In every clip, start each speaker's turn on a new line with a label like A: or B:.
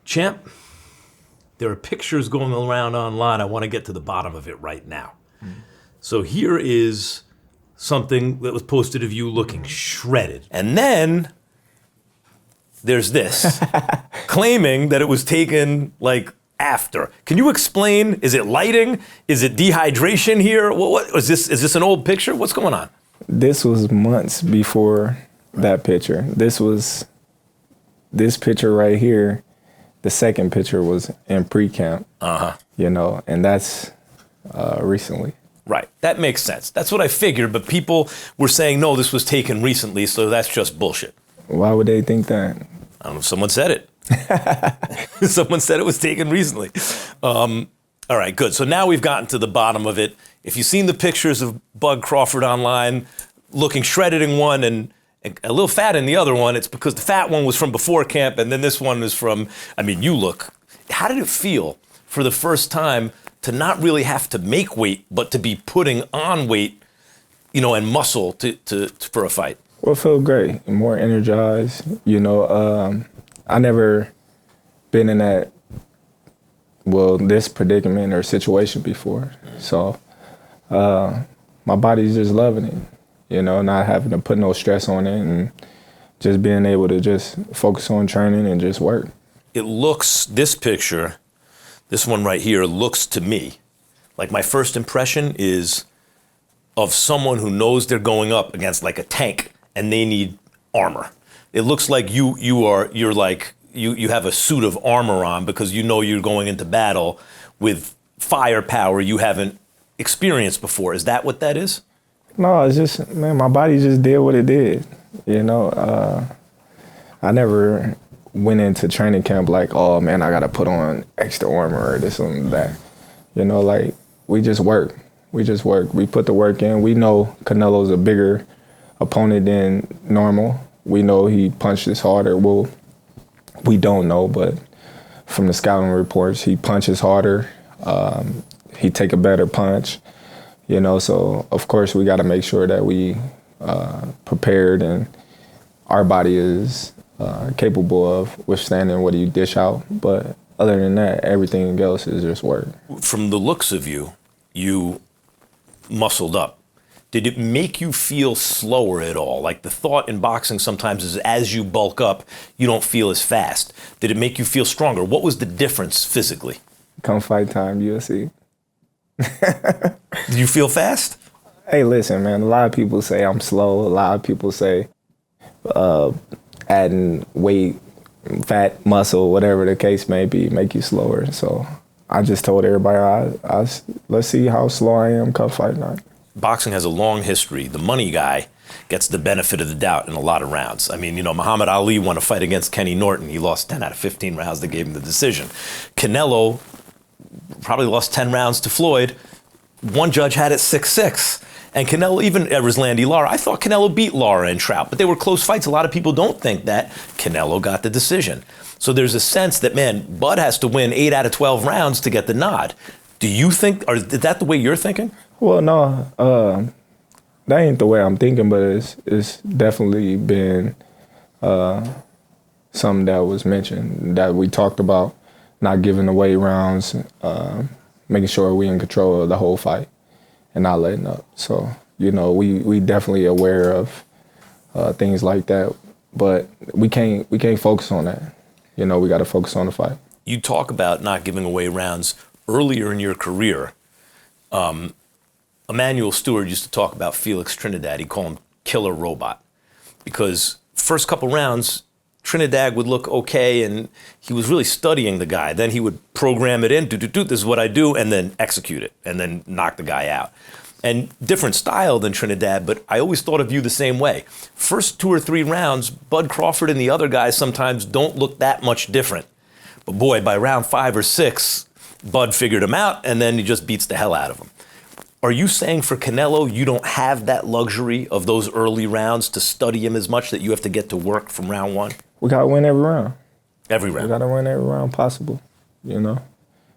A: Champ, there are pictures going around online. I want to get to the bottom of it right now. So here is something that was posted of you looking shredded. And then there's this, claiming that it was taken like after. Can you explain, is it lighting? Is it dehydration here? What is this an old picture? What's going on?
B: This was months before that picture. This picture right here, the second picture was in pre-camp, and that's recently.
A: Right, that makes sense. That's what I figured, but people were saying, no, this was taken recently, so that's just bullshit.
B: Why would they think that?
A: I don't know, someone said it. Someone said it was taken recently. All right, good. So now we've gotten to the bottom of it. If you've seen the pictures of Bud Crawford online, looking shredded in one and a little fat in the other one, it's because the fat one was from before camp, and then this one is from, you look. How did it feel for the first time to not really have to make weight, but to be putting on weight, and muscle for a fight?
B: Well, it felt great, more energized. I never been in this predicament or situation before. So my body's just loving it, not having to put no stress on it and just being able to just focus on training and just work.
A: It looks, this picture, this one right here looks to me like my first impression is of someone who knows they're going up against like a tank and they need armor. It looks like you have a suit of armor on because you're going into battle with firepower you haven't experienced before. Is that what that is?
B: No, it's just, my body just did what it did. I never went into training camp like, oh man, I gotta put on extra armor or this and that. We just work. We put the work in. We know Canelo's a bigger opponent than normal. We know he punches harder. Well, we don't know, but from the scouting reports, he punches harder. He take a better punch, so of course we got to make sure that we prepared and our body is capable of withstanding what you dish out. But other than that, everything else is just work.
A: From the looks of you, you muscled up. Did it make you feel slower at all? Like the thought in boxing sometimes is as you bulk up, you don't feel as fast. Did it make you feel stronger? What was the difference physically?
B: Come fight time, UFC.
A: Do you feel fast?
B: Hey, listen, man, a lot of people say I'm slow. A lot of people say adding weight, fat, muscle, whatever the case may be, make you slower. So I just told everybody, let's see how slow I am come fight night.
A: Boxing has a long history. The money guy gets the benefit of the doubt in a lot of rounds. Muhammad Ali won a fight against Kenny Norton. He lost 10 out of 15 rounds that gave him the decision. Canelo probably lost 10 rounds to Floyd. One judge had it 6-6. And Canelo, even Ruslandy Lara, I thought Canelo beat Lara and Trout, but they were close fights. A lot of people don't think that. Canelo got the decision. So there's a sense that, Bud has to win 8 out of 12 rounds to get the nod. Do you think, or is that the way you're thinking?
B: Well, no, that ain't the way I'm thinking, but it's definitely been something that was mentioned, that we talked about, not giving away rounds, making sure we in control of the whole fight and not letting up. So, we definitely aware of things like that, but we can't focus on that. We got to focus on the fight.
A: You talk about not giving away rounds. Earlier in your career, Emmanuel Stewart used to talk about Felix Trinidad. He'd call him killer robot because first couple rounds, Trinidad would look okay and he was really studying the guy. Then he would program it in, this is what I do, and then execute it and then knock the guy out. And different style than Trinidad, but I always thought of you the same way. First 2 or 3 rounds, Bud Crawford and the other guys sometimes don't look that much different. But boy, by round 5 or 6, Bud figured him out, and then he just beats the hell out of him. Are you saying for Canelo, you don't have that luxury of those early rounds to study him as much that you have to get to work from round 1?
B: We got to win every round.
A: Every round?
B: We got to win every round possible,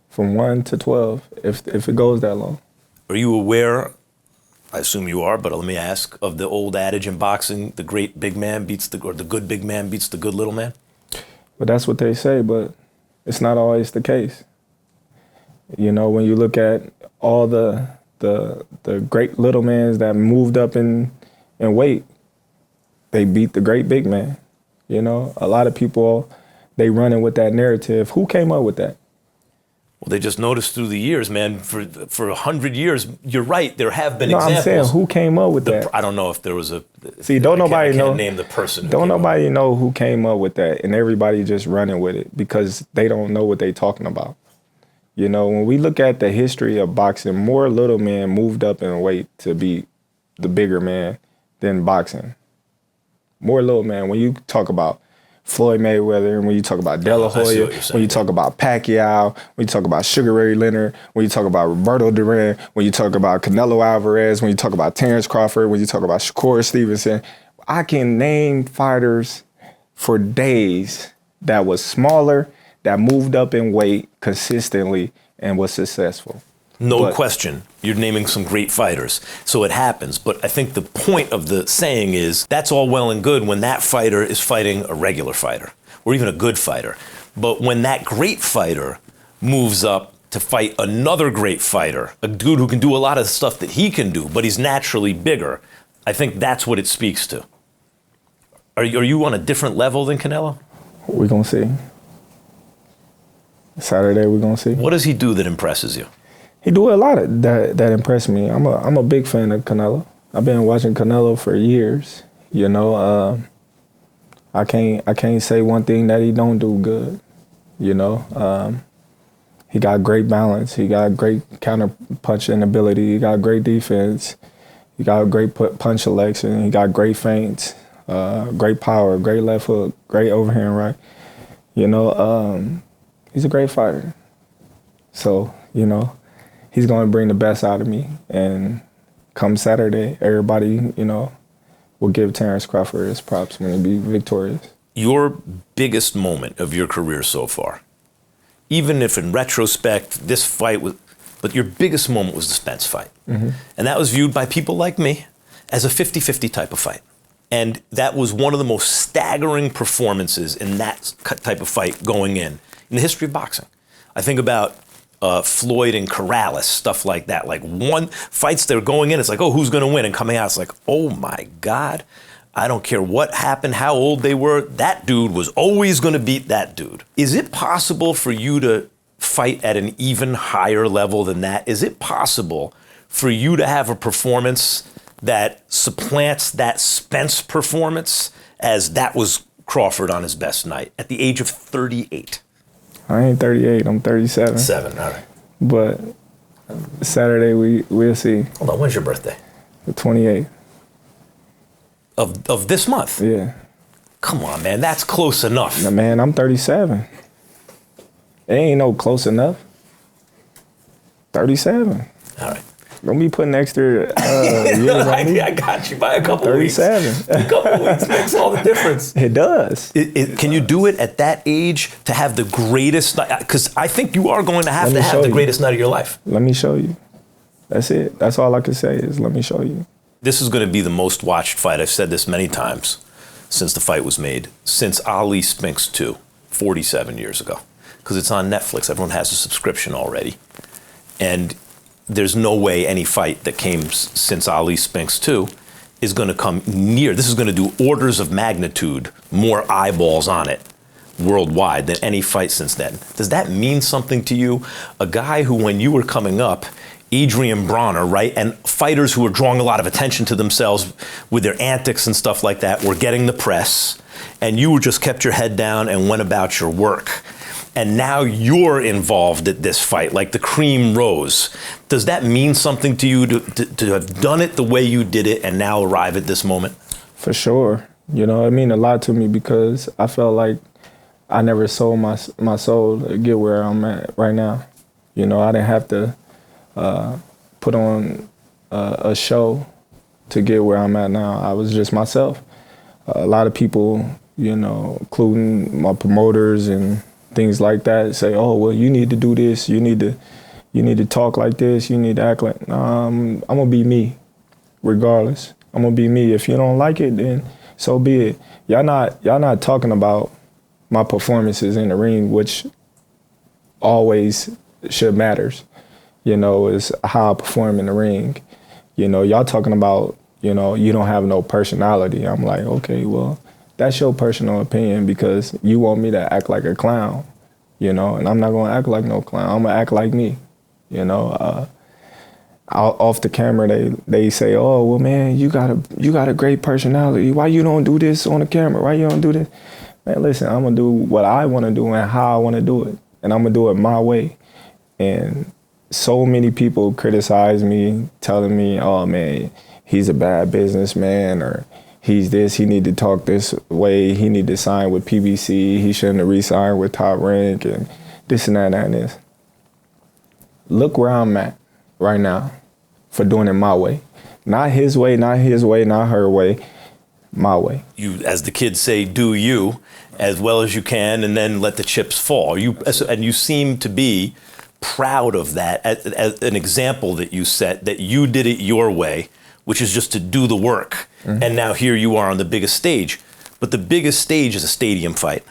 B: from 1 to 12, if it goes that long.
A: Are you aware, I assume you are, but let me ask, of the old adage in boxing, the great big man beats the good big man beats the good little man?
B: But that's what they say, but It's not always the case. You know, when you look at all the great little mans that moved up in weight, they beat the great big man. You know, a lot of people, they running with that narrative. Who came up with that?
A: Well, they just noticed through the years, man, for 100 years, you're right, there have been examples.
B: I'm saying, who came up with that?
A: I don't know if there was a...
B: See, don't nobody know.
A: I can't name the person.
B: Don't nobody know who came up with that, and everybody just running with it because they don't know what they talking about. You know, when we look at the history of boxing, more little men moved up in weight to be the bigger man than boxing. More little man. When you talk about Floyd Mayweather, and when you talk about De La Hoya, when you talk about Pacquiao, when you talk about Sugar Ray Leonard, when you talk about Roberto Duran, when you talk about Canelo Alvarez, when you talk about Terence Crawford, when you talk about Shakur Stevenson, I can name fighters for days that was smaller, that moved up in weight consistently and was successful.
A: No question. You're naming some great fighters. So it happens. But I think the point of the saying is that's all well and good when that fighter is fighting a regular fighter or even a good fighter. But when that great fighter moves up to fight another great fighter, a dude who can do a lot of stuff that he can do, but he's naturally bigger, I think that's what it speaks to. Are you on a different level than Canelo?
B: We're going to see. Saturday, we're going to see.
A: What does he do that impresses you?
B: He do a lot of that impressed me. I'm a big fan of Canelo. I've been watching Canelo for years. You know, I can't say one thing that he don't do good. You know, he got great balance. He got great counter punching ability. He got great defense. He got great punch selection. He got great feints, great power, great left hook, great overhand right. You know, he's a great fighter. So, you know, he's going to bring the best out of me. And come Saturday, everybody, you know, will give Terence Crawford his props when he be victorious. Your
A: biggest moment of your career so far, even if in retrospect this fight was, but your biggest moment was the Spence fight. Mm-hmm. And that was viewed by people like me as a 50-50 type of fight. And that was one of the most staggering performances in that type of fight going in the history of boxing. I think about Floyd and Corrales, stuff like that. Like one fights they're going in, it's like, oh, who's going to win? And coming out, it's like, oh my God, I don't care what happened, how old they were. That dude was always going to beat that dude. Is it possible for you to fight at an even higher level than that? Is it possible for you to have a performance that supplants that Spence performance as that was Crawford on his best night at the age of 38?
B: I ain't 38, I'm 37.
A: 7, all right.
B: But Saturday, we'll see.
A: Hold on, when's your birthday?
B: The 28th.
A: Of this month?
B: Yeah.
A: Come on, man, that's close enough.
B: Now, man, I'm 37. It ain't no close enough. 37.
A: All right.
B: Don't be putting extra years on me.
A: I got you by a couple
B: 37.
A: weeks. A couple weeks makes all the difference.
B: It does.
A: Can you do it at that age to have the greatest night? Because I think you are going to have the greatest night of your life.
B: Let me show you. That's it. That's all I can say is let me show you.
A: This is going to be the most watched fight. I've said this many times since the fight was made. Since Ali Spinks 2, 47 years ago. Because it's on Netflix. Everyone has a subscription already. And there's no way any fight that came since Ali Spinks 2 is going to come near. This is going to do orders of magnitude more eyeballs on it worldwide than any fight since then. Does that mean something to you? A guy who, when you were coming up, Adrian Bronner, right, and fighters who were drawing a lot of attention to themselves with their antics and stuff like that were getting the press, and you just kept your head down and went about your work. And now you're involved at this fight, like the cream rose. Does that mean something to you to have done it the way you did it and now arrive at this moment? For sure. You know, it means a lot to me because I felt like I never sold my soul to get where I'm at right now. You know, I didn't have to put on a show to get where I'm at now. I was just myself. A lot of people, you know, including my promoters and things like that, say, oh, well, you need to do this, you need to talk like this, you need to act like, I'm gonna be me, regardless. I'm gonna be me. If you don't like it, then so be it. Y'all not talking about my performances in the ring, which
B: always should matters. You know, is how I perform in the ring. You know, y'all talking about, you know, you don't have no personality. I'm like, okay, well, that's your personal opinion because you want me to act like a clown, you know, and I'm not gonna act like no clown. I'm gonna act like me, you know. Off the camera, they say, oh, well, man, you got a great personality. Why you don't do this on the camera? Why you don't do this? Man, listen, I'm gonna do what I want to do and how I want to do it, and I'm gonna do it my way. And so many people criticize me, telling me, oh, man, he's a bad businessman, or he's this, he need to talk this way, he need to sign with PBC, he shouldn't have re-signed with Top Rank, and this and that and this. Look where I'm at right now for doing it my way. Not his way, not her way, my way.
A: You, as the kids say, do you as well as you can, and then let the chips fall. And you seem to be proud of that as an example that you set, that you did it your way, which is just to do the work. Mm-hmm. And now here you are on the biggest stage. But the biggest stage is a stadium fight.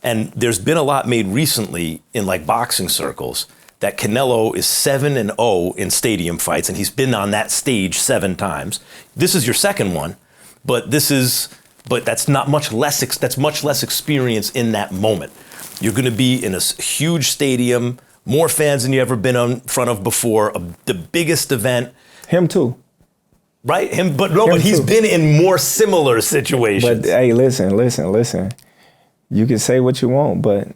A: And there's been a lot made recently in like boxing circles that Canelo is 7-0 in stadium fights, and he's been on that stage 7 times. This is your second one, but that's much less experience in that moment. You're going to be in a huge stadium, more fans than you ever been in front of before, the biggest event.
B: Him too.
A: Right? But he's been in more similar situations.
B: But hey, listen. You can say what you want, but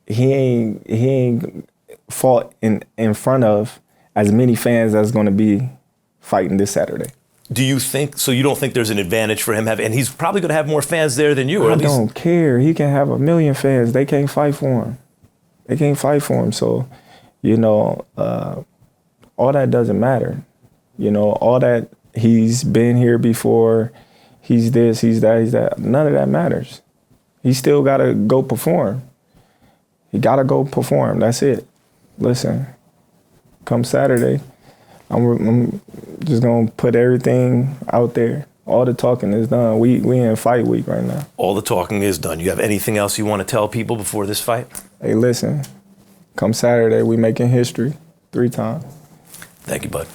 B: he ain't fought in front of as many fans as going to be fighting this Saturday.
A: Do you think, so you don't think there's an advantage for him and he's probably going to have more fans there than you? Or
B: I
A: at least
B: don't care. He can have 1 million fans. They can't fight for him. So, you know, all that doesn't matter. You know, all that he's been here before, he's this, he's that, none of that matters. He still got to go perform. He got to go perform. That's it. Listen, come Saturday, I'm just going to put everything out there. All the talking is done. We in fight week right now.
A: All the talking is done. You have anything else you want to tell people before this fight?
B: Hey, listen, come Saturday, we making history 3 times.
A: Thank you, bud.